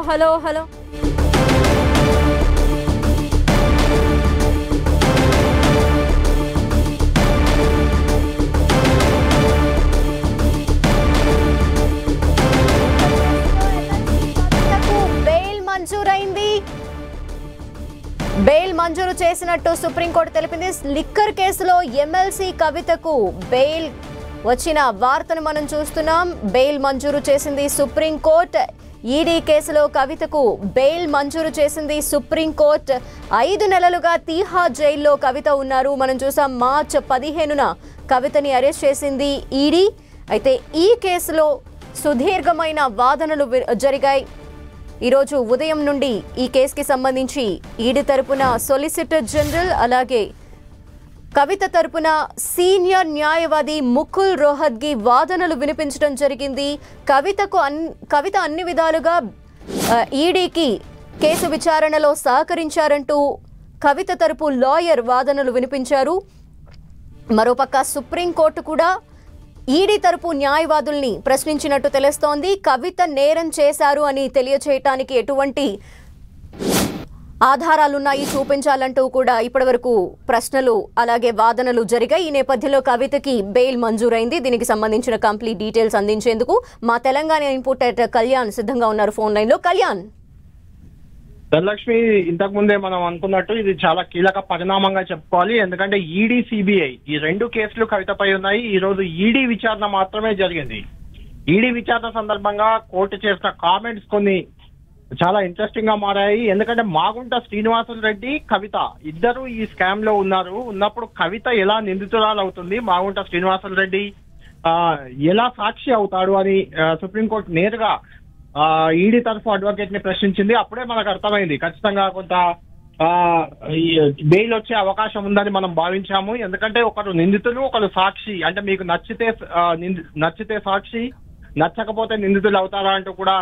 Hello hello bail మంజూరు చేసినట్టు supreme court తెలిపింది. లిక్కర్ కేసులో ఎమ్మెల్సీ కవితకు బెయిల్ వచ్చిన వార్తను మనం చూస్తున్నాం. బెయిల్ మంజూరు చేసింది సుప్రీంకోర్టు. ఈడీ కేసులో కవితకు బెయిల్ మంజూరు చేసింది సుప్రీంకోర్టు. 5 నెలలుగా తీహార్ జైల్లో కవిత ఉన్నారు. మనం చూసాం మార్చి 15న కవితని అరెస్ట్ చేసింది ఈడీ. అయితే ఈ కేసులో సుదీర్ఘమైన వాదనలు జరిగాయి. ఈరోజు ఉదయం నుండి ఈ కేసుకి సంబంధించి ఈడీ తరపున సొలిసిటర్ జనరల్ అలాగే కవిత తరపున సీనియర్ న్యాయవాది ముకుల్ రోహత్గి వాదనలు వినిపించడం జరిగింది. కవిత అన్ని విధాలుగా ఈడీకి కేసు విచారణలో సహకరించారంటూ కవిత తరపు లాయర్ వాదనలు వినిపించారు. మరోపక్క సుప్రీంకోర్టు కూడా ఈడీ తరపు న్యాయవాదుల్ని ప్రశ్నించినట్టు తెలుస్తోంది. కవిత నేరం చేశారు అని తెలియచేయటానికి ఎటువంటి ఆధారాలున్నాయి చూపించాలంటూ కూడా ఇప్పటివరకు ప్రశ్నలు అలాగే వాదనలు జరిగాయి. ఈ నేపథ్యంలో కవితకి బెయిల్ మంజూరైంది. దీనికి సంబంధించిన కంప్లీట్ డీటెయిల్స్ అందించేందుకు మా తెలంగాణ ఇన్పుట్ ఎడిటర్ కళ్యాణ్ సిద్ధంగా ఉన్నారు ఫోన్ లైన్ లో. కళ్యాణ్, ధనలక్ష్మి, ఇంతకు ముందే మనం అనుకున్నట్టు ఇది చాలా కీలక పరిణామంగా చెప్పుకోవాలి. ఎందుకంటే ఈడీ, సిబిఐ ఈ 2 కేసులు కవితపై ఉన్నాయి. ఈ రోజు ఈడీ విచారణ మాత్రమే జరిగింది. ఈడీ విచారణ సందర్భంగా కోర్టు చేసిన కామెంట్స్ కొన్ని చాలా ఇంట్రెస్టింగ్ గా మారాయి. ఎందుకంటే మాగుంట శ్రీనివాసులు రెడ్డి, కవిత ఇద్దరు ఈ స్కామ్ లో ఉన్నప్పుడు కవిత ఎలా నిందితురాలు అవుతుంది, మాగుంట శ్రీనివాసులు రెడ్డి ఎలా సాక్షి అవుతాడు అని సుప్రీంకోర్టు నేరుగా ఈడీ తరఫు అడ్వకేట్ ని ప్రశ్నించింది. అప్పుడే మనకు అర్థమైంది ఖచ్చితంగా కొంత బెయిల్ వచ్చే అవకాశం ఉందని మనం భావించాము. ఎందుకంటే ఒకరు నిందితులు, ఒకరు సాక్షి. అంటే మీకు నచ్చితే సాక్షి, నచ్చకపోతే నిందితులు అవుతారా అంటూ కూడా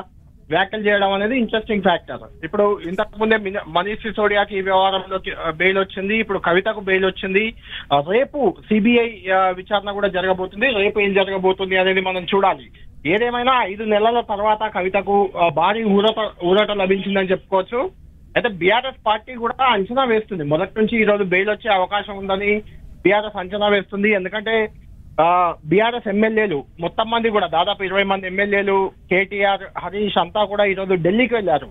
వ్యాఖ్యలు చేయడం అనేది ఇంట్రెస్టింగ్ ఫ్యాక్టర్. ఇప్పుడు ఇంతకు ముందే మనీష్ సిసోడియాకి ఈ వ్యవహారంలో బెయిల్ వచ్చింది. ఇప్పుడు కవితకు బెయిల్ వచ్చింది. రేపు సిబిఐ విచారణ కూడా జరగబోతుంది. రేపు ఏం జరగబోతుంది అనేది మనం చూడాలి. ఏదేమైనా 5 నెలల తర్వాత కవితకు భారీ ఊరట లభించిందని చెప్పుకోవచ్చు. అయితే బీఆర్ఎస్ పార్టీ కూడా అంచనా వేస్తుంది. మొదటి నుంచి ఈ రోజు బెయిల్ వచ్చే అవకాశం ఉందని బీఆర్ఎస్ అంచనా వేస్తుంది. ఎందుకంటే బీఆర్ఎస్ ఎమ్మెల్యేలు మొత్తం మంది కూడా దాదాపు 20 మంది ఎమ్మెల్యేలు, కేటీఆర్, హరీష్ అంతా కూడా ఈ రోజు ఢిల్లీకి వెళ్లారు.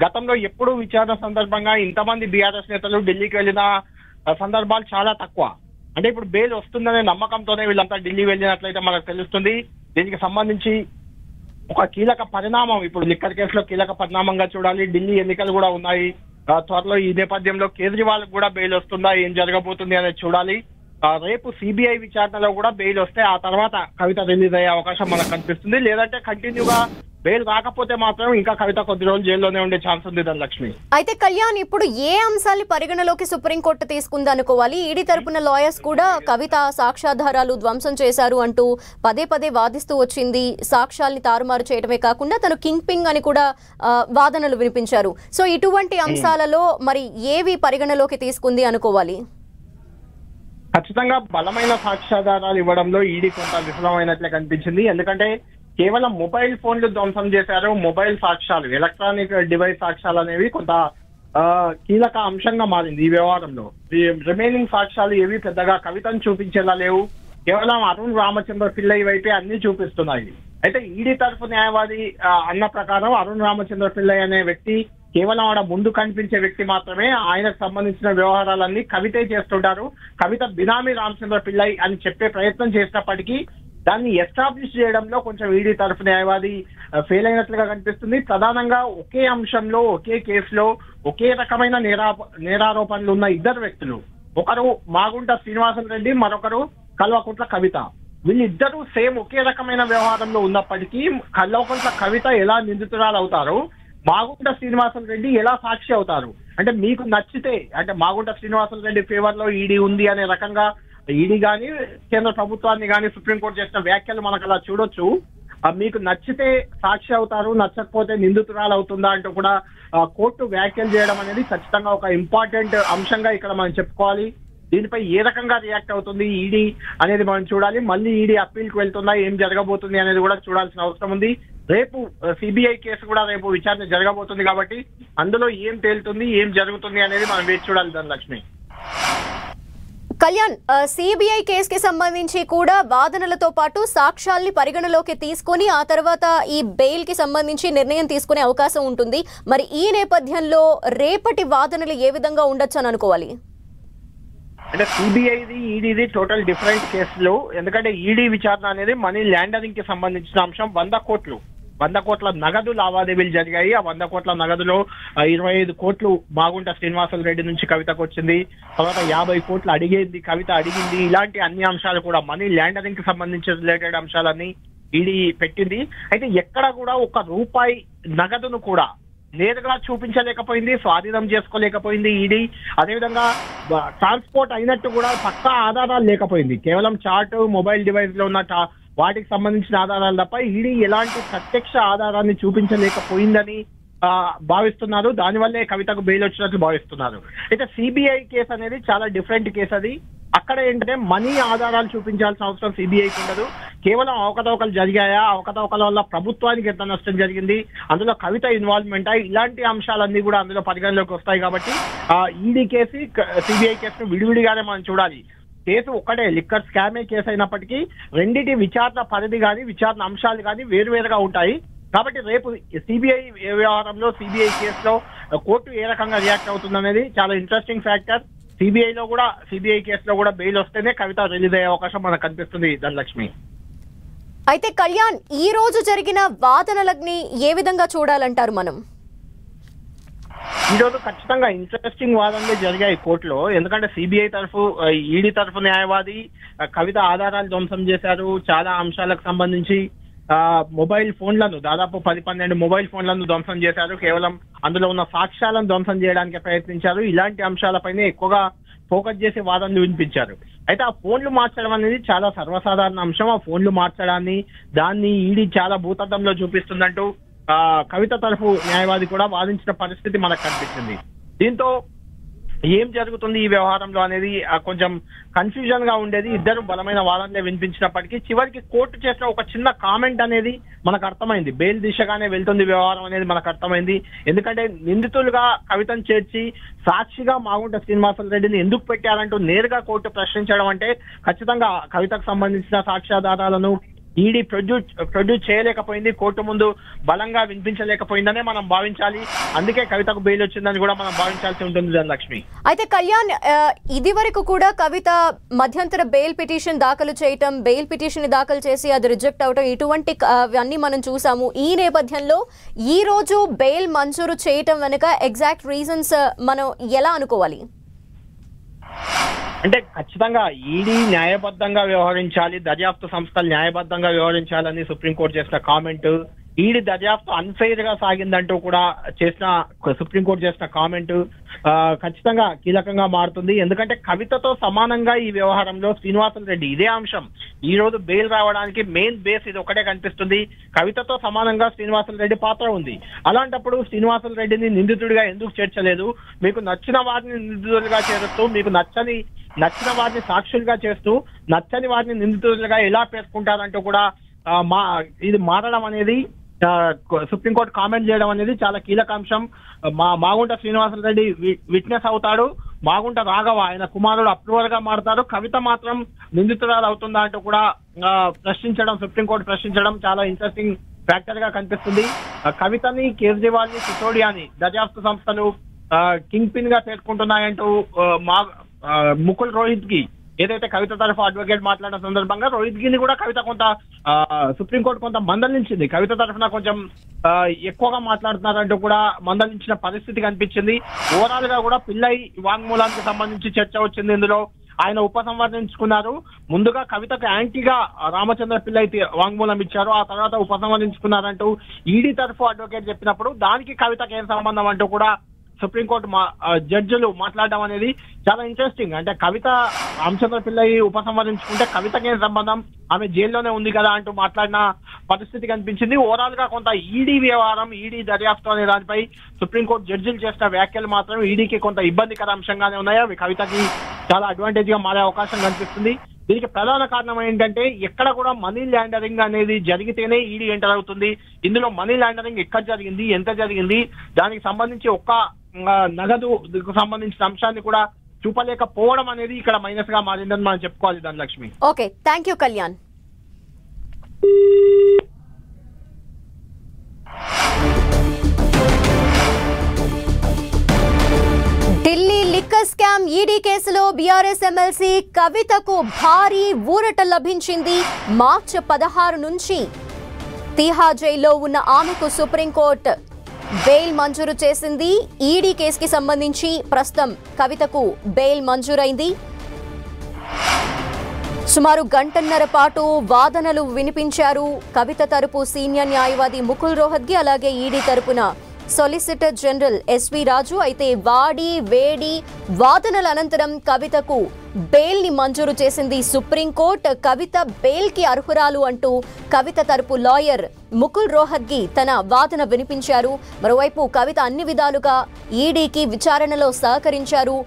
గతంలో ఎప్పుడు విచారణ సందర్భంగా ఇంతమంది బీఆర్ఎస్ నేతలు ఢిల్లీకి వెళ్లిన సందర్భాలు చాలా తక్కువ. అంటే ఇప్పుడు బెయిల్ వస్తుందనే నమ్మకంతోనే వీళ్ళంతా ఢిల్లీ వెళ్ళినట్లయితే మనకు తెలుస్తుంది. దీనికి సంబంధించి ఒక కీలక పరిణామం ఇప్పుడు లిక్కర్ కేసులో కీలక పరిణామంగా చూడాలి. ఢిల్లీ ఎన్నికలు కూడా ఉన్నాయి త్వరలో. ఈ నేపథ్యంలో కేజ్రీవాల్ కూడా బెయిల్ వస్తుందా, ఏం జరగబోతుంది అనేది చూడాలి. రేపు సిబిఐ విచారణలో కూడా బెయిల్ వస్తే ఆ తర్వాత కవిత రిలీజ్ అయ్యే అవకాశం మనకు కనిపిస్తుంది. లేదంటే కంటిన్యూగా బెయిల్ రాకపోతే మాత్రం ఇంకా కవిత కొద్ది రోజులు జైల్లోనే ఉండే ఛాన్స్ ఉంది. ధనలక్ష్మి, అయితే కళ్యాణ్, ఇప్పుడు ఏ అంశాన్ని పరిగణలోకి సుప్రీంకోర్టు తీసుకుంది అనుకోవాలి? ఈడీ తరపున లాయర్స్ కూడా కవిత సాక్ష్యాధారాలు ధ్వంసం చేశారు అంటూ పదే పదే వాదిస్తూ వచ్చింది. సాక్ష్యాల్ని తారుమారు చేయడమే కాకుండా తను కింగ్ పింగ్ అని కూడా వాదనలు వినిపించారు. సో ఇటువంటి అంశాలలో మరి ఏవి పరిగణలోకి తీసుకుంది అనుకోవాలి? ఖచ్చితంగా బలమైన సాక్ష్యాధారాలు ఇవ్వడంలో ఈడీ కొంత విఫలమైనట్లే కనిపించింది. ఎందుకంటే కేవలం మొబైల్ ఫోన్లు ధ్వంసం చేశారు. మొబైల్ సాక్ష్యాలు, ఎలక్ట్రానిక్ డివైస్ సాక్ష్యాలు అనేవి కొంత కీలక అంశంగా మారింది ఈ వ్యవహారంలో. రిమైనింగ్ సాక్ష్యాలు ఏవి పెద్దగా కవితను చూపించేలా లేవు. కేవలం అరుణ్ రామచంద్ర పిల్లై వైపే అన్ని చూపిస్తున్నాయి. అయితే ఈడీ తరఫు న్యాయవాది అన్న ప్రకారం అరుణ్ రామచంద్ర పిల్లై అనే వ్యక్తి కేవలం ఆడ ముందు కనిపించే వ్యక్తి మాత్రమే. ఆయనకు సంబంధించిన వ్యవహారాలన్నీ కవితే చేస్తుంటారు. కవిత బినామీ రామచంద్ర పిల్లై అని చెప్పే ప్రయత్నం చేసినప్పటికీ దాన్ని ఎస్టాబ్లిష్ చేయడంలో కొంచెం ఈడీ తరఫు న్యాయవాది ఫెయిల్ అయినట్లుగా కనిపిస్తుంది. ప్రధానంగా ఒకే అంశంలో, ఒకే కేసులో ఒకే రకమైన నేరారోపణలు ఉన్న ఇద్దరు వ్యక్తులు, ఒకరు మాగుంట శ్రీనివాసులు రెడ్డి, మరొకరు కల్వకుంట్ల కవిత. వీళ్ళిద్దరూ సేమ్ ఒకే రకమైన వ్యవహారంలో ఉన్నప్పటికీ కల్వకుంట్ల కవిత ఎలా నిందితురాలు అవుతారు, మాగుంట శ్రీనివాసులు రెడ్డి ఎలా సాక్షి అవుతారు? అంటే మీకు నచ్చితే, అంటే మాగుంట శ్రీనివాసులు రెడ్డి ఫేవర్ లో ఈడీ ఉంది అనే రకంగా ఈడీ కానీ కేంద్ర ప్రభుత్వాన్ని కానీ సుప్రీంకోర్టు చేసిన వ్యాఖ్యలు మనకు అలా చూడొచ్చు. మీకు నచ్చితే సాక్షి అవుతారు, నచ్చకపోతే నిందితురాలు అవుతుందా అంటూ కూడా కోర్టు వ్యాఖ్యలు చేయడం అనేది ఖచ్చితంగా ఒక ఇంపార్టెంట్ అంశంగా ఇక్కడ మనం చెప్పుకోవాలి. దీనిపై ఏ రకంగా రియాక్ట్ అవుతుంది ఈడీ అనేది మనం చూడాలి. మళ్ళీ ఈడీ అప్పీల్ కి వెళ్తుందా, ఏం జరగబోతుంది అనేది కూడా చూడాల్సిన అవసరం ఉంది. రేపు సిబిఐ కేసు కూడా రేపు విచారణ జరగబోతుంది కాబట్టి అందులో ఏం తేలుతుంది, ఏం జరుగుతుంది అనేది మనం వేచి చూడాలి. ధనలక్ష్మి, కళ్యాణ్, సిబిఐ కేసుకి సంబంధించి కూడా వాదనలతో పాటు సాక్ష్యాల్ని పరిగణలోకి తీసుకొని ఆ తర్వాత ఈ బెయిల్ కి సంబంధించి నిర్ణయం తీసుకునే అవకాశం ఉంటుంది. మరి ఈ నేపథ్యంలో రేపటి వాదనలు ఏ విధంగా ఉండొచ్చు అని అనుకోవాలి? అంటే సిబిఐది ఈడీది టోటల్ డిఫరెంట్ కేసులు. ఎందుకంటే ఈడీ విచారణ అనేది మనీ ల్యాండరింగ్ కి సంబంధించిన అంశం. 100 కోట్ల నగదు లావాదేవీలు జరిగాయి. ఆ 100 కోట్ల నగదులో 25 కోట్లు మాగుంట శ్రీనివాసులు రెడ్డి నుంచి కవితకు వచ్చింది. తర్వాత 50 కోట్లు కవిత అడిగింది. ఇలాంటి అన్ని అంశాలు కూడా మనీ ల్యాండరింగ్ కి సంబంధించిన రిలేటెడ్ అంశాలన్నీ ఈడీ పెట్టింది. అయితే ఎక్కడ కూడా 1 రూపాయి నగదును కూడా నేరుగా చూపించలేకపోయింది, స్వాధీనం చేసుకోలేకపోయింది ఈడీ. అదేవిధంగా ట్రాన్స్పోర్ట్ అయినట్టు కూడా పక్కా ఆధారాలు లేకపోయింది. కేవలం చార్ట్, మొబైల్ డివైస్ లో ఉన్న వాటికి సంబంధించిన ఆధారాలు తప్ప ఈడీ ఎలాంటి ప్రత్యక్ష ఆధారాన్ని చూపించలేకపోయిందని భావిస్తున్నారు. దానివల్లే కవితకు బెయిల్ వచ్చినట్లు భావిస్తున్నారు. అయితే సిబిఐ కేసు అనేది చాలా డిఫరెంట్ కేసు. అది అక్కడ ఏంటంటే మనీ ఆధారాలు చూపించాల్సిన అవసరం సిబిఐకి ఉండదు. కేవలం అవకతవకలు జరిగాయా, అవకతవకల వల్ల ప్రభుత్వానికి ఎంత నష్టం జరిగింది, అందులో కవిత ఇన్వాల్వ్మెంట్ ఇలాంటి అంశాలన్నీ కూడా అందులో పరిగణలోకి వస్తాయి. కాబట్టి ఈడీ కేసు, సిబిఐ కేసును విడివిడిగానే మనం చూడాలి. కేసు ఒక్కటే, లిక్కర్ స్కామే కేసు అయినప్పటికీ రెండింటి విచారణ పరిధి కానీ విచారణ అంశాలు కానీ వేరువేరుగా ఉంటాయి. కాబట్టి రేపు సిబిఐ వ్యవహారంలో, సిబిఐ కేసులో కోర్టు ఏ రకంగా రియాక్ట్ అవుతుంది అనేది చాలా ఇంట్రెస్టింగ్ ఫ్యాక్టర్. సిబిఐ కేసులో కూడా బెయిల్ వస్తేనే కవిత రిలీజ్ అయ్యే అవకాశం మనకు కనిపిస్తుంది. ధనలక్ష్మి, అయితే కళ్యాణ్, ఈ రోజు జరిగిన వాదనలని ఏ విధంగా చూడాలంటారు మనం? ఈ రోజు ఖచ్చితంగా ఇంట్రెస్టింగ్ వాదనలే జరిగాయి కోర్టులో. ఎందుకంటే సిబిఐ తరఫు, ఈడీ తరఫు న్యాయవాది కవిత ఆధారాలు ధ్వంసం చేశారు. చాలా అంశాలకు సంబంధించి మొబైల్ ఫోన్లను, దాదాపు 10-12 మొబైల్ ఫోన్లను ధ్వంసం చేశారు. కేవలం అందులో ఉన్న సాక్ష్యాలను ధ్వంసం చేయడానికి ప్రయత్నించారు. ఇలాంటి అంశాలపైనే ఎక్కువగా ఫోకస్ చేసి వాదనలు వినిపించారు. అయితే ఆ ఫోన్లు మార్చడం అనేది చాలా సర్వసాధారణ అంశం. ఆ ఫోన్లు మార్చడాన్ని, దాన్ని ఈడీ చాలా భూతద్దంలో చూపిస్తుందంటూ కవిత తరఫు న్యాయవాది కూడా వాదించిన పరిస్థితి మనకు కనిపించింది. దీంతో ఏం జరుగుతుంది ఈ వ్యవహారంలో అనేది కొంచెం కన్ఫ్యూజన్ గా ఉండేది. ఇద్దరు బలమైన వాదనలే వినిపించినప్పటికీ చివరికి కోర్టు చేసిన ఒక చిన్న కామెంట్ అనేది మనకు అర్థమైంది. బెయిల్ దిశగానే వెళ్తుంది వ్యవహారం అనేది మనకు అర్థమైంది. ఎందుకంటే నిందితులుగా కవితను చేర్చి సాక్షిగా మాగుంట శ్రీనివాసులు రెడ్డిని ఎందుకు పెట్టారంటూ నేరుగా కోర్టు ప్రశ్నించడం అంటే ఖచ్చితంగా కవితకు సంబంధించిన సాక్ష్యాధారాలను ఈడీ ప్రొడ్యూస్ చేయలేకపోయింది, కోర్టు ముందు బలంగా వినిపించలేకపోయిందనే మనం భావించాలి. అందుకే కవితకు బెయిల్ వచ్చిందని కూడా మనం భావించాల్సి ఉంటుంది. ధనలక్ష్మి, అయితే కళ్యాణ్, ఇది వరకు కూడా కవిత మధ్యంతర బెయిల్ పిటిషన్ దాఖలు చేయటం, బెయిల్ పిటిషన్ దాఖలు చేసి అది రిజెక్ట్ అవటం, ఇటువంటి అన్ని మనం చూసాము. ఈ నేపథ్యంలో ఈ రోజు బెయిల్ మంజూరు చేయటం వెనుక ఎగ్జాక్ట్ రీజన్స్ మనం ఎలా అనుకోవాలి? అంటే ఖచ్చితంగా ఈడీ న్యాయబద్ధంగా వ్యవహరించాలి, దర్యాప్తు సంస్థలు న్యాయబద్ధంగా వ్యవహరించాలని సుప్రీంకోర్టు చేసిన కామెంట్, ఈడీ దర్యాప్తు అన్ఫెయిర్ గా సాగిందంటూ కూడా సుప్రీంకోర్టు చేసిన కామెంట్ ఖచ్చితంగా కీలకంగా మారుతుంది. ఎందుకంటే కవితతో సమానంగా ఈ వ్యవహారంలో శ్రీనివాసులు రెడ్డి, ఇదే అంశం ఈ రోజు బెయిల్ రావడానికి మెయిన్ బేస్ ఇది ఒకటే కనిపిస్తుంది. కవితతో సమానంగా శ్రీనివాసులు రెడ్డి పాత్ర ఉంది. అలాంటప్పుడు శ్రీనివాసులు రెడ్డిని నిందితుడిగా ఎందుకు చేర్చలేదు? మీకు నచ్చిన వారిని నిందితులుగా చేరుస్తూ, మీకు నచ్చిన వారిని సాక్షులుగా చేస్తూ, నచ్చని వారిని నిందితులుగా ఎలా పేర్కొంటారంటూ కూడా ఇది మారడం అనేది, సుప్రీంకోర్టు కామెంట్ చేయడం అనేది చాలా కీలక అంశం. మాగుంట శ్రీనివాసులు రెడ్డి విట్నెస్ అవుతాడు, మాగుంట రాఘవ ఆయన కుమారుడు అప్రూవర్ గా మారుతారు, కవిత మాత్రం నిందితురాలు అవుతుందా అంటూ కూడా సుప్రీంకోర్టు ప్రశ్నించడం చాలా ఇంట్రెస్టింగ్ ఫ్యాక్టర్ గా కనిపిస్తుంది. కవితని, కేజ్రీవాల్ ని, సిసోడియాని దర్యాప్తు సంస్థలు కింగ్ పిన్ గా పేర్కొంటున్నాయంటూ ముకుల్ రోహిత్ కి, ఏదైతే కవిత తరఫు అడ్వకేట్ మాట్లాడిన సందర్భంగా రోహిత్ గిని కూడా కవిత సుప్రీంకోర్టు కొంత మందలించింది. కవిత తరఫున కొంచెం ఎక్కువగా మాట్లాడుతున్నారంటూ కూడా మందలించిన పరిస్థితి కనిపించింది. ఓవరాల్ గా కూడా పిల్లై వాంగ్మూలానికి సంబంధించి చర్చ వచ్చింది. ఇందులో ఆయన ఉపసంహరించుకున్నారు. ముందుగా కవితకు యాంటీగా రామచంద్ర పిల్లై వాంగ్మూలం ఇచ్చారు, ఆ తర్వాత ఉపసంహరించుకున్నారంటూ ఈడీ తరఫు అడ్వకేట్ చెప్పినప్పుడు దానికి కవితకు ఏం సంబంధం అంటూ కూడా సుప్రీంకోర్టు జడ్జిలు మాట్లాడడం అనేది చాలా ఇంట్రెస్టింగ్. అంటే కవిత రామచంద్ర పిల్లై ఉపసంహరించుకుంటే కవితకేం సంబంధం, ఆమె జైల్లోనే ఉంది కదా అంటూ మాట్లాడిన పరిస్థితి కనిపించింది. ఓవరాల్ గా కొంత ఈడీ వ్యవహారం, ఈడీ దర్యాప్తు అనే దానిపై సుప్రీంకోర్టు జడ్జిలు చేసిన వ్యాఖ్యలు మాత్రం ఈడీకి కొంత ఇబ్బందికర అంశంగానే ఉన్నాయి. అవి కవితకి చాలా అడ్వాంటేజ్ గా మారే అవకాశం కనిపిస్తుంది. దీనికి ప్రధాన కారణం ఏంటంటే ఎక్కడ కూడా మనీ లాండరింగ్ అనేది జరిగితేనే ఈడీ ఎంటర్ అవుతుంది. ఇందులో మనీ లాండరింగ్ ఎక్కడ జరిగింది, ఎంత జరిగింది, దానికి సంబంధించి ఒక్క నగదు సంబంధించిన అంశాన్ని కూడా చూపలేకపోవడం అనేది ఇక్కడ మైనస్ గా మారిందని మనం చెప్పుకోవాలి. Dhanalakshmi. Okay, thank you Kalyan. Delhi liquor scam ED కేసులో బీఆర్ఎస్ ఎమ్మెల్సీ కవితకు భారీ ఊరట లభించింది. మార్చి 16 నుంచి తీహార్ జైల్లో ఉన్న ఆమెకు సుప్రీంకోర్టు బెయిల్ మంజూరు చేసింది. ఈడీ కేసుకి సంబంధించి ప్రస్తుతం కవితకు బెయిల్ మంజూరైంది. సుమారు గంటన్నర పాటు వాదనలు వినిపించారు. కవిత తరపు సీనియర్ న్యాయవాది ముకుల్ రోహత్గి, అలాగే ఈడీ తరపున సొలిసిటర్ జనరల్ ఎస్వి రాజు. అయితే వాడి వేడి వాదనల అనంతరం కవితకు బెయిల్ ని మంజూరు చేసింది సుప్రీంకోర్టు. కవిత బెయిల్ కి అర్హురాలు అంటూ కవిత తరపు లాయర్ ముకుల్ రోహత్గి తన వాదన వినిపించారు. మరోవైపు కవిత అన్ని విధాలుగా ఈడీకి విచారణలో సహకరించారు.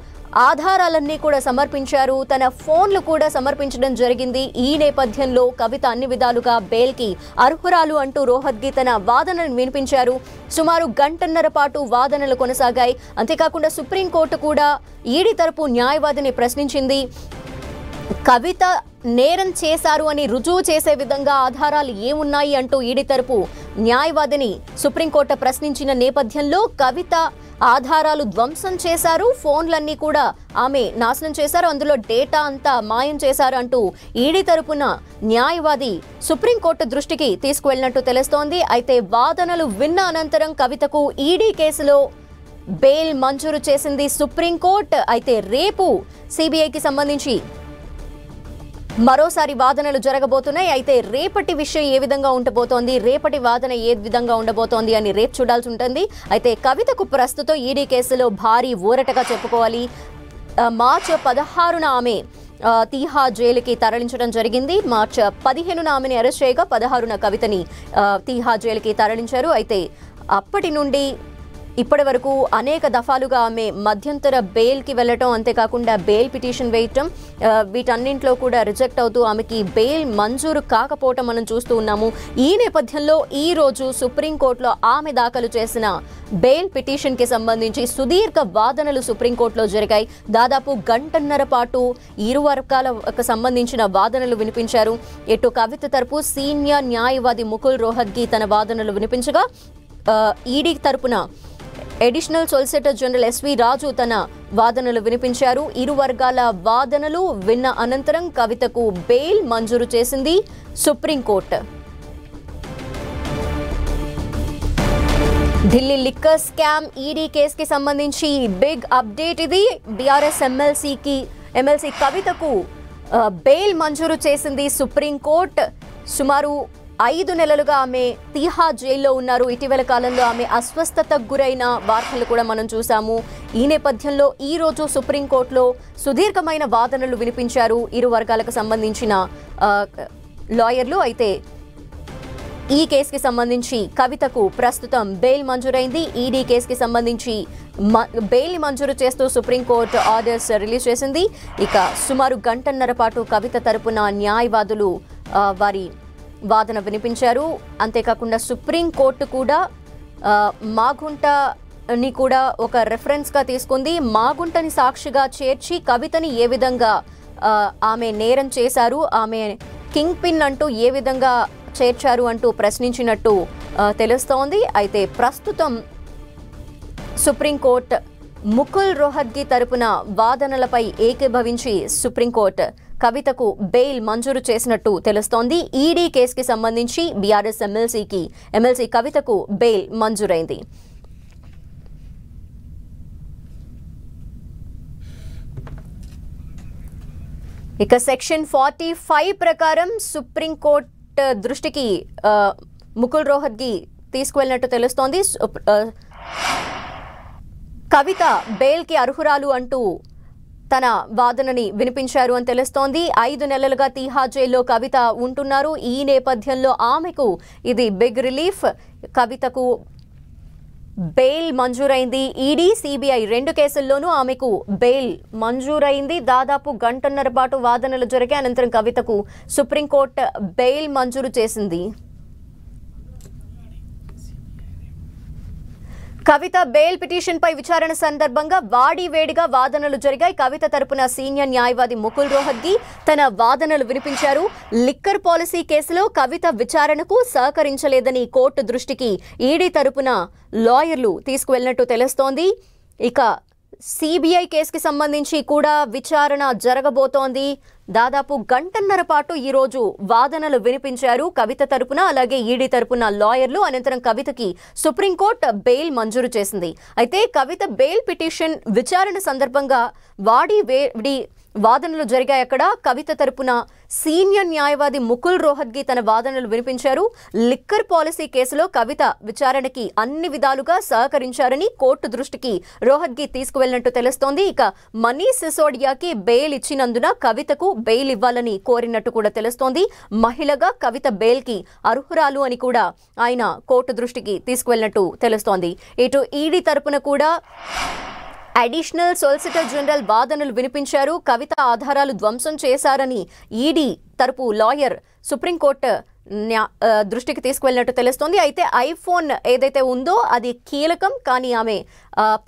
ఆధారాలన్నీ కూడా సమర్పించారు. తన ఫోన్లు కూడా సమర్పించడం జరిగింది. ఈ నేపథ్యంలో కవిత అన్ని విధాలుగా బెయిల్కి అర్హురాలు అంటూ రోహత్గి తన వాదనను వినిపించారు. సుమారు గంటన్నర పాటు వాదనలు కొనసాగాయి. అంతేకాకుండా సుప్రీంకోర్టు కూడా ఈడీ తరపు న్యాయవాదిని ప్రశ్నించింది. కవిత నేరం చేశారు అని రుజువు చేసే విధంగా ఆధారాలు ఏమున్నాయి అంటూ ఈడీ తరపు న్యాయవాదిని సుప్రీంకోర్టు ప్రశ్నించిన నేపథ్యంలో కవిత ఆధారాలు ధ్వంసం చేశారు, ఫోన్లన్నీ కూడా ఆమె నాశనం చేశారు, అందులో డేటా అంతా మాయం చేశారు అంటూ ఈడీ తరపున న్యాయవాది సుప్రీంకోర్టు దృష్టికి తీసుకువెళ్లినట్టు తెలుస్తోంది. అయితే వాదనలు విన్న అనంతరం కవితకు ఈడీ కేసులో బెయిల్ మంజూరు చేసింది సుప్రీంకోర్టు. అయితే రేపు సిబిఐకి సంబంధించి మరోసారి వాదనలు జరగబోతున్నాయి. అయితే రేపటి విషయం ఏ విధంగా ఉండబోతోంది, రేపటి వాదన ఏ విధంగా ఉండబోతోంది అని రేపు చూడాల్సి ఉంటుంది. అయితే కవితకు ప్రస్తుతం ఈడీ కేసులో భారీ ఊరటగా చెప్పుకోవాలి. మార్చి 16న ఆమె తీహార్ జైలుకి తరలించడం జరిగింది. మార్చి 15న ఆమెని అరెస్ట్ చేయగా 16న కవితని తీహార్ జైలుకి తరలించారు. అయితే అప్పటి నుండి ఇప్పటి వరకు అనేక దఫాలుగా ఆమె మధ్యంతర బెయిల్కి వెళ్ళటం, అంతేకాకుండా బెయిల్ పిటిషన్ వేయటం, వీటన్నింటిలో కూడా రిజెక్ట్ అవుతూ ఆమెకి బెయిల్ మంజూరు కాకపోవటం మనం చూస్తూ ఉన్నాము. ఈ నేపథ్యంలో ఈ రోజు సుప్రీంకోర్టులో ఆమె దాఖలు చేసిన బెయిల్ పిటిషన్కి సంబంధించి సుదీర్ఘ వాదనలు సుప్రీంకోర్టులో జరిగాయి. దాదాపు గంటన్నర పాటు ఇరు వర్గాలకు సంబంధించిన వాదనలు వినిపించారు. ఇటు కవిత తరపు సీనియర్ న్యాయవాది ముకుల్ రోహత్గి తన వాదనలు వినిపించగా, ఈడీ తరపున అడిషనల్ సొలిసిటర్ జనరల్ ఎస్వి రాజు తన వాదనలు వినిపించారు. ఇరు వర్గాల వాదనలు విన్న అనంతరం కవితకు బెయిల్ మంజూరు చేసింది supreme court. Delhi liquor scam ED కేసుకి సంబంధించి బిగ్ అప్డేట్ ఇది. బీఆర్ఎస్ ఎమ్మెల్సీ కవితకు బెయిల్ మంజూరు చేసింది సుప్రీంకోర్టు. సుమారు 5 నెలలుగా ఆమె తీహార్ జైల్లో ఉన్నారు. ఇటీవల కాలంలో ఆమె అస్వస్థతకు గురైన వార్తలు కూడా మనం చూసాము. ఈ నేపథ్యంలో ఈ రోజు సుప్రీంకోర్టులో సుదీర్ఘమైన వాదనలు వినిపించారు ఇరు వర్గాలకు సంబంధించిన లాయర్లు. అయితే ఈ కేసుకి సంబంధించి కవితకు ప్రస్తుతం బెయిల్ మంజూరైంది. ఈడీ కేసుకి సంబంధించి బెయిల్ మంజూరు చేస్తూ సుప్రీంకోర్టు ఆర్డర్స్ రిలీజ్ చేసింది. ఇక సుమారు గంటన్నర పాటు కవిత తరపున న్యాయవాదులు వారి వాదన వినిపించారు. అంతేకాకుండా సుప్రీంకోర్టు కూడా మాగుంటని కూడా ఒక రెఫరెన్స్గా తీసుకుంది. మాగుంటని సాక్షిగా చేర్చి కవితని ఏ విధంగా ఆమె నేరం చేశారు, ఆమె కింగ్ పిన్ అంటూ ఏ విధంగా చేర్చారు అంటూ ప్రశ్నించినట్టు తెలుస్తోంది. అయితే ప్రస్తుతం సుప్రీంకోర్టు ముకుల్ రోహత్గి తరపున వాదనలపై ఏకీభవించి సుప్రీంకోర్టు కవితకు బెయిల్ మంజూరు చేసినట్టు తెలుస్తోంది. ఈడీ కేసుకి సంబంధించి బీఆర్ఎస్ ఎమ్మెల్సీ కవితకు బెయిల్ మంజూరైంది. ఇక సెక్షన్ 45 ప్రకారం సుప్రీంకోర్టు దృష్టికి ముకుల్ రోహత్గి తీసుకువెళ్ళినట్టు తెలుస్తోంది. కవిత బెయిల్కి అర్హురాలు అంటూ తన వాదనని వినిపించారు అని తెలుస్తోంది. 5 నెలలుగా తీహార్ జైల్లో కవిత ఉంటున్నారు. ఈ నేపథ్యంలో ఆమెకు ఇది బిగ్ రిలీఫ్. కవితకు బెయిల్ మంజూరైంది. ఈడీ, సిబిఐ 2 కేసుల్లోనూ ఆమెకు బెయిల్ మంజూరైంది. దాదాపు గంటన్నర పాటు వాదనలు జరిగాయి. అనంతరం కవితకు సుప్రీంకోర్టు బెయిల్ మంజూరు చేసింది. కవిత బెయిల్ పిటిషన్ పై విచారణ సందర్భంగా వాడివేడిగా వాదనలు జరిగాయి. కవిత తరపున సీనియర్ న్యాయవాది ముకుల్ రోహత్గి తన వాదనలు వినిపించారు. లిక్కర్ పాలసీ కేసులో కవిత విచారణకు సహకరించలేదని కోర్టు దృష్టికి ఈడీ తరపున లాయర్లు తీసుకువెళ్లినట్టు తెలుస్తోంది. ఇక సిబిఐ కేసుకి సంబంధించి కూడా విచారణ జరగబోతోంది. దాదాపు గంటన్నర పాటు ఈరోజు వాదనలు వినిపించారు కవిత తరపున, అలాగే ఈడీ తరపున లాయర్లు. అనంతరం కవితకి సుప్రీంకోర్టు బెయిల్ మంజూరు చేసింది. అయితే కవిత బెయిల్ పిటిషన్ విచారణ సందర్భంగా వాడివేడి వాదనలు జరిగాయి. అక్కడ కవిత తరపున సీనియర్ న్యాయవాది ముకుల్ రోహత్గి తన వాదనలు వినిపించారు. లిక్కర్ పాలసీ కేసులో కవిత విచారణకి అన్ని విధాలుగా సహకరించారని కోర్టు దృష్టికి రోహత్గి తీసుకువెళ్లినట్టు తెలుస్తోంది. ఇక మనీష్ సిసోడియాకి బెయిల్ ఇచ్చినందున కవితకు బెయిల్ ఇవ్వాలని కోరినట్టు కూడా తెలుస్తోంది. మహిళగా కవిత బెయిల్ కి అర్హురాలు అని కూడా ఆయన కోర్టు దృష్టికి తీసుకువెళ్లినట్టు తెలుస్తోంది. ఇటు ఈడీ తరపున కూడా అడిషనల్ సొలిసిటర్ జనరల్ వాదనలు వినిపించారు. కవిత ఆధారాలు ధ్వంసం చేశారని ఈడీ తరపు లాయర్ సుప్రీంకోర్టు దృష్టికి తీసుకువెళ్ళినట్టు తెలుస్తోంది. అయితే ఐఫోన్ ఏదైతే ఉందో అది కీలకం, కానీ ఆమె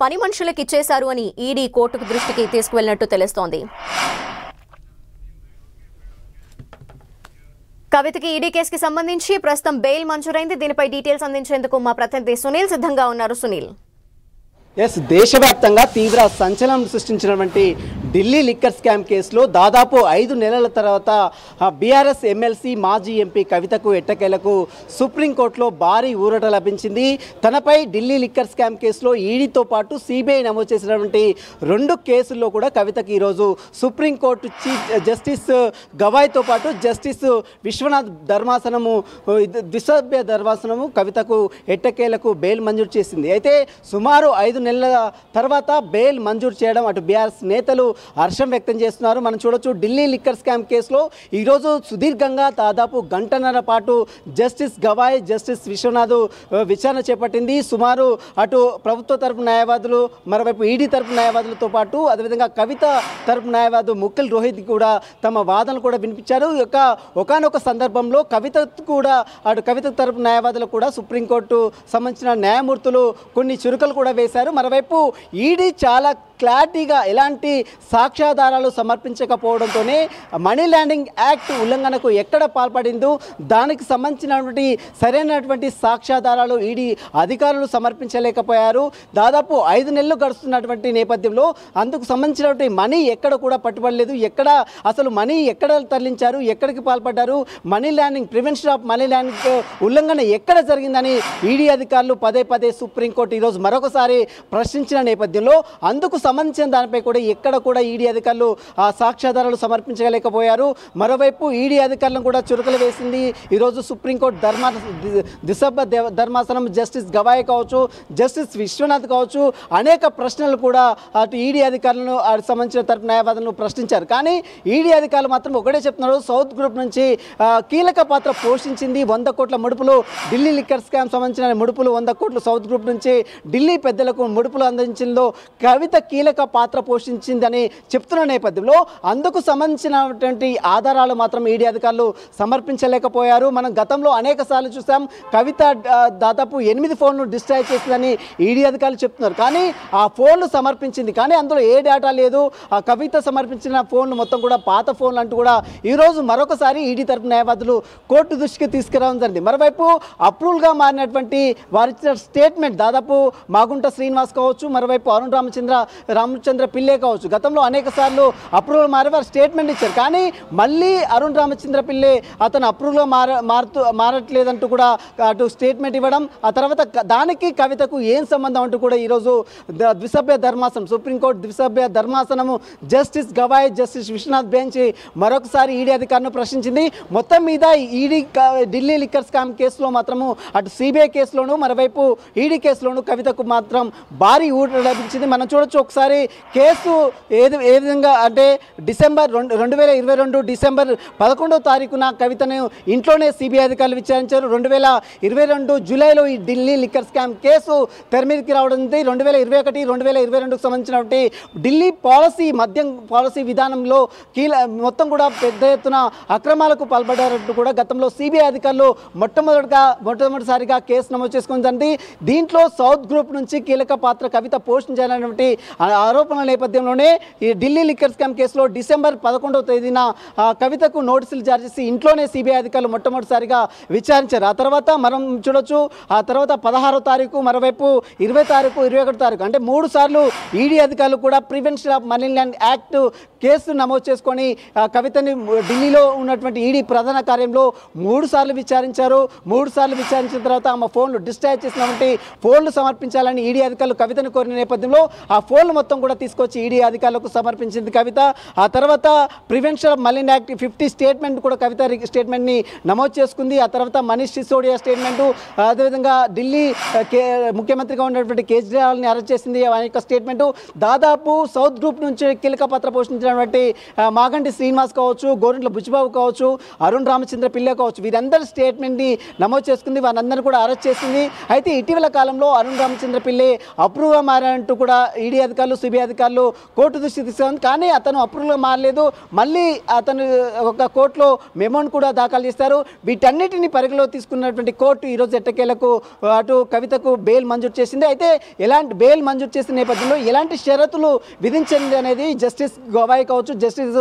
పని మనుషులకు ఇచ్చేశారు అని ఈడీ కోర్టుకు దృష్టికి తీసుకువెళ్ళినట్టు తెలుస్తోంది. కవితకి ఈడీ కేసుకి సంబంధించి ప్రస్తుతం బెయిల్ మంజూరైంది. దీనిపై డీటెయిల్స్ అందించేందుకు మా ప్రతినిధి సునీల్ సిద్ధంగా ఉన్నారు. సునీల్, దేశవ్యాప్తంగా తీవ్ర సంచలనం సృష్టించినటువంటి ఢిల్లీ లిక్కర్ స్కామ్ కేసులో దాదాపు 5 నెలల తర్వాత బీఆర్ఎస్ ఎమ్మెల్సీ మాజీ ఎంపీ కవితకు ఎట్టకేలకు సుప్రీంకోర్టులో భారీ ఊరట లభించింది. తనపై ఢిల్లీ లిక్కర్ స్కామ్ కేసులో ఈడీతో పాటు సిబిఐ నమోదు చేసినటువంటి 2 కేసుల్లో కూడా కవితకు ఈరోజు సుప్రీంకోర్టు చీఫ్ జస్టిస్ గవాయ్తో పాటు జస్టిస్ విశ్వనాథ్ ధర్మాసనము ద్విసభ్య ధర్మాసనము కవితకు ఎట్టకేలకు బెయిల్ మంజూరు చేసింది. అయితే సుమారు 5 నెలల తర్వాత బెయిల్ మంజూరు చేయడం అటు బీఆర్ఎస్ నేతలు హర్షం వ్యక్తం చేస్తున్నారు. మనం చూడొచ్చు, ఢిల్లీ లిక్కర్ స్కామ్ కేసులో ఈరోజు సుదీర్ఘంగా దాదాపు గంటన్నర పాటు జస్టిస్ గవాయ్, జస్టిస్ విశ్వనాథ్ విచారణ చేపట్టింది. సుమారు అటు ప్రభుత్వ తరపు న్యాయవాదులు, మరోవైపు ఈడీ తరపు న్యాయవాదులతో పాటు అదేవిధంగా కవిత తరపు న్యాయవాది ముకుల్ రోహిత్ కూడా తమ వాదనలు కూడా వినిపించారు. ఒకానొక సందర్భంలో కవిత కూడా అటు కవిత తరపు న్యాయవాదులు కూడా సుప్రీంకోర్టు సంబంధించిన న్యాయమూర్తులు కొన్ని చురుకలు కూడా వేశారు. మరోవైపు ఈడీ చాలా క్లారిటీగా ఎలాంటి సాక్ష్యాధారాలు సమర్పించకపోవడంతోనే మనీ లాండరింగ్ యాక్ట్ ఉల్లంఘనకు ఎక్కడ పాల్పడిందో దానికి సంబంధించినటువంటి సరైనటువంటి సాక్ష్యాధారాలు ఈడీ అధికారులు సమర్పించలేకపోయారు. దాదాపు 5 నెలలు గడుస్తున్నటువంటి నేపథ్యంలో అందుకు సంబంధించినటువంటి మనీ ఎక్కడ కూడా పట్టుబడలేదు. ఎక్కడ అసలు మనీ ఎక్కడ తరలించారు, ఎక్కడికి పాల్పడ్డారు, money laundering, prevention of money laundering ఉల్లంఘన ఎక్కడ జరిగిందని ఈడీ అధికారులు పదే సుప్రీంకోర్టు ఈరోజు మరొకసారి ప్రశ్నించిన నేపథ్యంలో అందుకు సంబంధించిన దానిపై కూడా ఎక్కడ కూడా ఈడీ అధికారులు ఆ సాక్ష్యాధారాలు సమర్పించలేకపోయారు. మరోవైపు ఈడీ అధికారులను కూడా చురుకలు వేసింది. ఈరోజు సుప్రీంకోర్టు ద్విసభ్య ధర్మాసనం జస్టిస్ గవాయ్ కావచ్చు, జస్టిస్ విశ్వనాథ్ కావచ్చు, అనేక ప్రశ్నలు కూడా అటు ఈడీ అధికారులను సంబంధించిన తరపు న్యాయవాదులను ప్రశ్నించారు. కానీ ఈడీ అధికారులు మాత్రం ఒకటే చెప్తున్నారు, సౌత్ గ్రూప్ నుంచి కీలక పాత్ర పోషించింది. 100 కోట్ల ముడుపులు, ఢిల్లీ లిక్కర్ స్కామ్ సంబంధించిన ముడుపులు 100 కోట్లు సౌత్ గ్రూప్ నుంచి ఢిల్లీ పెద్దలకు ముడుపులు అందించిందో కవిత కీలక పాత్ర పోషించిందని చెప్తున్న నేపథ్యంలో అందుకు సంబంధించినటువంటి ఆధారాలు మాత్రం ఈడీ అధికారులు సమర్పించలేకపోయారు. మనం గతంలో అనేక సార్లు చూసాం, కవిత దాదాపు 8 ఫోన్లు డిస్ట్రాయ్ చేసిందని ఈడీ అధికారులు చెప్తున్నారు. కానీ ఆ ఫోన్లు సమర్పించింది, కానీ అందులో ఏ డేటా లేదు. ఆ కవిత సమర్పించిన ఫోన్లు మొత్తం కూడా పాత ఫోన్లు అంటూ కూడా ఈరోజు మరొకసారి ఈడీ తరపు న్యాయవాదులు కోర్టు దృష్టికి తీసుకురావడం జరిగింది. మరోవైపు అప్రూవల్గా మారినటువంటి వారిచ్చిన స్టేట్మెంట్ దాదాపు మాగుంట శ్రీనివాస్ కావచ్చు, మరోవైపు అరుణ్ రామచంద్ర పిల్లే కావచ్చు, గతంలో అనేక సార్లు అప్రూవల్ మారి వారు స్టేట్మెంట్ ఇచ్చారు. కానీ మళ్ళీ అరుణ్ రామచంద్ర పిల్లే అతను అప్రూవల్గా మారట్లేదంటూ కూడా అటు స్టేట్మెంట్ ఇవ్వడం, ఆ తర్వాత దానికి కవితకు ఏం సంబంధం అంటూ కూడా ఈరోజు ద్విసభ్య ధర్మాసనం, సుప్రీంకోర్టు ద్విసభ్య ధర్మాసనము justice Gavai, justice Viswanath bench మరొకసారి ఈడీ అధికారులను ప్రశ్నించింది. మొత్తం మీద ఈడీ ఢిల్లీ లిక్కర్ స్కామ్ కేసులో మాత్రము అటు సిబిఐ కేసులోను, మరోవైపు ఈడీ కేసులోను కవితకు మాత్రం భారీ ఊరట లభించింది. మనం చూడొచ్చు, ఒక ఒకసారి కేసు ఏ విధంగా అంటే డిసెంబర్ 2022 డిసెంబర్ 11వ తారీఖున కవితను ఇంట్లోనే సిబిఐ అధికారులు విచారించారు. 2022 జూలైలో ఈ ఢిల్లీ లిక్కర్ స్కామ్ కేసు తెర మీదకి రావడం 2021 2022కు సంబంధించినటువంటి ఢిల్లీ మద్యం పాలసీ విధానంలో మొత్తం కూడా పెద్ద ఎత్తున అక్రమాలకు పాల్పడారంటూ కూడా గతంలో సిబిఐ అధికారులు మొట్టమొదటిసారిగా కేసు నమోదు చేసుకుంది. దీంట్లో సౌత్ గ్రూప్ నుంచి కీలక పాత్ర కవిత పోషించాలనేటువంటి ఆరోపణల నేపథ్యంలోనే ఈ ఢిల్లీ లిక్కర్ స్కామ్ కేసులో డిసెంబర్ 11వ తేదీన కవితకు నోటీసులు జారీ చేసి ఇంట్లోనే సిబిఐ అధికారులు మొట్టమొదటిసారిగా విచారించారు. ఆ తర్వాత మనం చూడొచ్చు, ఆ తర్వాత 16వ తారీఖు, మరోవైపు 20 తారీఖు, 21 తారీఖు అంటే 3 సార్లు ఈడీ అధికారులు కూడా prevention of money laundering act case నమోదు చేసుకొని కవితని ఢిల్లీలో ఉన్నటువంటి ఈడీ ప్రధాన కార్యంలో 3 సార్లు విచారించారు. 3 సార్లు విచారించిన తర్వాత ఆమె ఫోన్లు డిస్ట్రాక్ట్ చేసినటువంటి ఫోన్లు సమర్పించాలని ఈడీ అధికారులు కవితను కోరిన నేపథ్యంలో ఆ ఫోన్లు మొత్తం కూడా తీసుకొచ్చి ఈడీ అధికారులకు సమర్పించింది కవిత. ఆ తర్వాత prevention of money act 50 statement కూడా కవిత స్టేట్మెంట్ని నమోదు చేసుకుంది. ఆ తర్వాత మనీష్ సిసోడియా స్టేట్మెంటు, అదేవిధంగా ఢిల్లీ ముఖ్యమంత్రిగా ఉన్నటువంటి కేజ్రీవాల్ని అరెస్ట్ చేసింది ఆ యొక్క స్టేట్మెంటు. దాదాపు సౌత్ గ్రూప్ నుంచి కీలక పాత్ర పోషించినటువంటి మాగంటి శ్రీనివాస్ కావచ్చు, గోరంట్ల బుచ్చిబాబు కావచ్చు, అరుణ్ రామచంద్ర పిల్ల కావచ్చు, వీరందరి స్టేట్మెంట్ని నమోదు చేసుకుంది. వారందరూ కూడా అరెస్ట్ చేసింది. అయితే ఇటీవల కాలంలో అరుణ్ రామచంద్ర పిల్లే అప్రూవ్గా మారారంటూ కూడా ఈడీ అధికారులు సిబిఐ అధికారులు కోర్టు దృష్టి తీసుకుంది. కానీ అతను అప్రూవ్గా మారలేదు. మళ్ళీ అతను ఒక కోర్టులో మెమోను కూడా దాఖలు చేస్తారు. వీటన్నిటిని పరిగణలో తీసుకున్నటువంటి కోర్టు ఈరోజు ఎట్టకేలకు అటు కవితకు బెయిల్ మంజూరు చేసింది. అయితే ఎలాంటి బెయిల్ మంజూరు చేసిన నేపథ్యంలో ఎలాంటి షరతులు విధించింది అనేది జస్టిస్ గవాయ్ కావచ్చు, జస్టిస్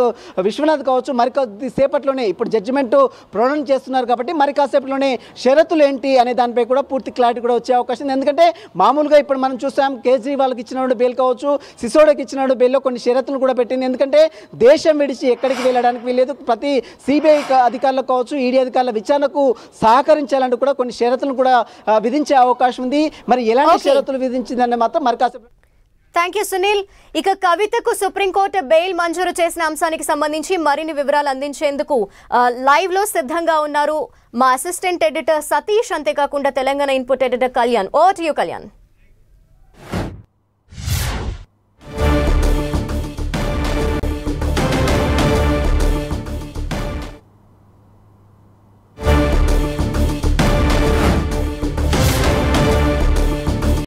విశ్వనాథ్ కావచ్చు మరి కొద్దిసేపట్లోనే ఇప్పుడు జడ్జిమెంట్ ప్రొనౌన్స్ చేస్తున్నారు కాబట్టి మరి కాసేపట్లోనే షరతులు ఏంటి అనే దానిపై కూడా పూర్తి క్లారిటీ కూడా వచ్చే అవకాశం ఉంది. ఎందుకంటే మామూలుగా ఇప్పుడు మనం చూసాం కేజ్రీవాల్కి ఇచ్చినప్పుడు బెయిల్ కావచ్చు, సిసోడియాకి ఇచ్చినప్పుడు బెయిల్లో కొన్ని షరతులు కూడా పెట్టింది. ఎందుకంటే దేశం విడిచి ఎక్కడికి వెళ్ళడానికి వీలేదు, ప్రతి సిబిఐ అధికారులకు కావచ్చు ఈడీ అధికారుల విచారణకు సహకరించాలంటూ కూడా కొన్ని షరతులను కూడా విధించే అవకాశం ఉంది. మరి ఎలాంటి షరతులు విధించిందని మాత్రం మరి కాసేపు. Thank you Sunil. ఇక కవితకు సుప్రీంకోర్టు బెయిల్ మంజూరు చేసిన అంశానికి సంబంధించి మరిన్ని వివరాలు అందించేందుకు లైవ్ లో సిద్ధంగా ఉన్నారు మా అసిస్టెంట్ ఎడిటర్ సతీష్, అంతేకాకుండా Telangana input editor Kalyan. Over to you Kalyan.